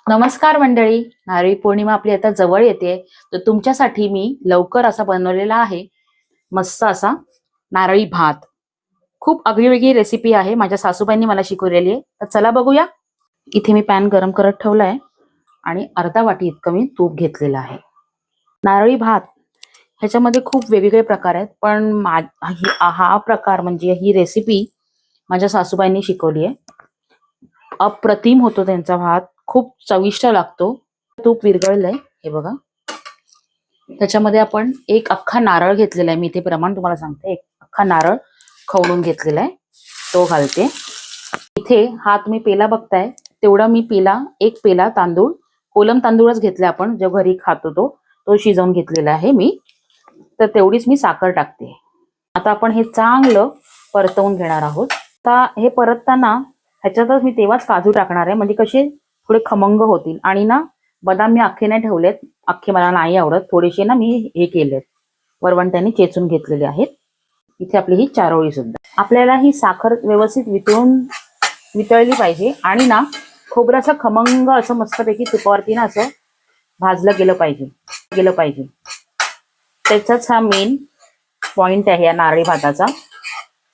नमस्कार मंडळी. नारळी पौर्णिमा आपली आता जवळ येते, तर तुमच्यासाठी मी लवकर असा बनवलेला आहे मस्त असा नारळी भात. खूप आगळीवेगळी रेसिपी आहे, माझ्या सासूबाईंनी मला शिकवलेली आहे. तर चला बघूया. इथे मी पॅन गरम करत ठेवलाय आणि अर्धा वाटी इतकं मी तूप घेतलेलं आहे. नारळी भात ह्याच्यामध्ये खूप वेगवेगळे प्रकार आहेत, पण हा प्रकार म्हणजे ही रेसिपी माझ्या सासूबाईंनी शिकवली आहे. अप्रतिम होतो त्यांचा भात, खूप चविष्ट लागतो. तूप विरघळलंय हे बघा. त्याच्यामध्ये आपण एक अख्खा नारळ घेतलेला आहे. मी इथे प्रमाण तुम्हाला सांगते. एक अख्खा नारळ खवळून घेतलेला आहे, तो घालते. इथे हा तुम्ही पेला बघताय, तेवढा मी एक पेला तांदूळ, कोलम तांदूळच घेतला आपण, जो घरी खातो तो शिजवून घेतलेला आहे मी. तर तेवढीच मी साखर टाकते. आता आपण हे चांगलं परतवून घेणार आहोत. आता हे परतताना ह्याच्यातच मी तेव्हाच काजू टाकणार आहे, म्हणजे कसे थोडे खमंग होतील. आणि ना बदाम मी अख्खे नाही ठेवलेत, अख्खे मला नाही आवडत. थोडेसे ना मी हे केलेत, वरवंट्याने चेचून घेतलेले आहेत. इथे आपली ही चारोळी सुद्धा. आपल्याला ही साखर व्यवस्थित वितळली पाहिजे आणि ना खोबरं असं खमंग असं मस्तपैकी तुपावरती ना असं भाजलं गेलं पाहिजे. त्याचाच हा मेन पॉइंट आहे या नारळी भाताचा.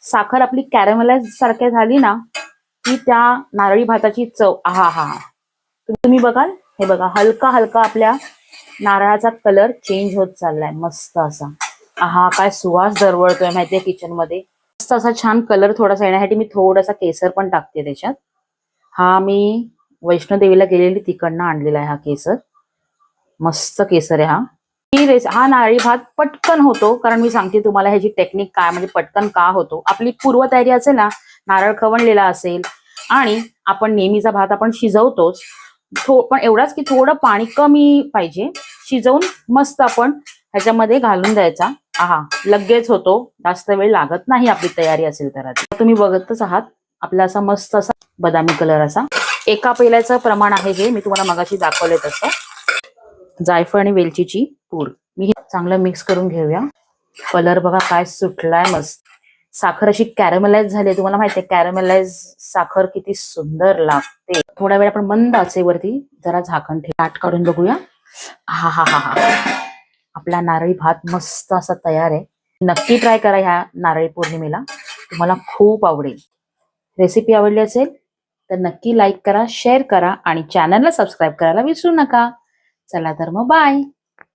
साखर आपली कॅरमलाइज सारख्या झाली ना की त्या नारळी भाताची चव हा तुम्ही बघाल, हे बघा, हलका हलका आपल्या नारळाचा कलर चेंज होत चाललाय मस्त असा. काय सुवास दरवळतोय माहितीये किचन मध्ये. मस्त असा छान कलर थोडासा येण्यासाठी मी थोडासा केसर पण टाकते त्याच्यात. हा मी वैष्णोदेवीला गेलेली तिकडनं आणलेला आहे हा केसर. मस्त केसर आहे हा. हा नारळी भात पटकन होतो, कारण मी सांगते तुम्हाला ह्याची टेक्निक काय, म्हणजे पटकन का होतो. आपली पूर्वतयारी असेल ना, नारळ खवणलेला असेल आणि आपण नेहमीचा भात आपण शिजवतोच, पण एवढाच की थोडं पाणी कमी पाहिजे. शिजवून मस्त आपण ह्याच्यामध्ये घालून द्यायचा. लगेच होतो, जास्त वेळ लागत नाही आपली तयारी असेल तर. तुम्ही बघतच आहात आपला असा मस्त असा बदामी कलर असा. एका पेल्याचं प्रमाण आहे हे, मी तुम्हाला मगाशी दाखवले तसं. जायफळ आणि वेलचीची पूड मी हे चांगलं मिक्स करून घेऊया. कलर बघा काय सुटलाय मस्त. साखर अशी कॅरमलाइज झाली. तुम्हाला माहितीये कॅरमलाइज साखर किती सुंदर लागते. थोडा वेळ आपण मंद आचेवरती जरा झाकण ठेवून ताट काढून बघूया. आपला नारळी भात मस्त असा तयार आहे. नक्की ट्राय करा ह्या नारळी पौर्णिमेला, तुम्हाला खूप आवडेल. रेसिपी आवडली असेल तर नक्की लाईक करा, शेअर करा आणि चॅनलला सबस्क्राईब करायला विसरू नका. चला तर मग बाय.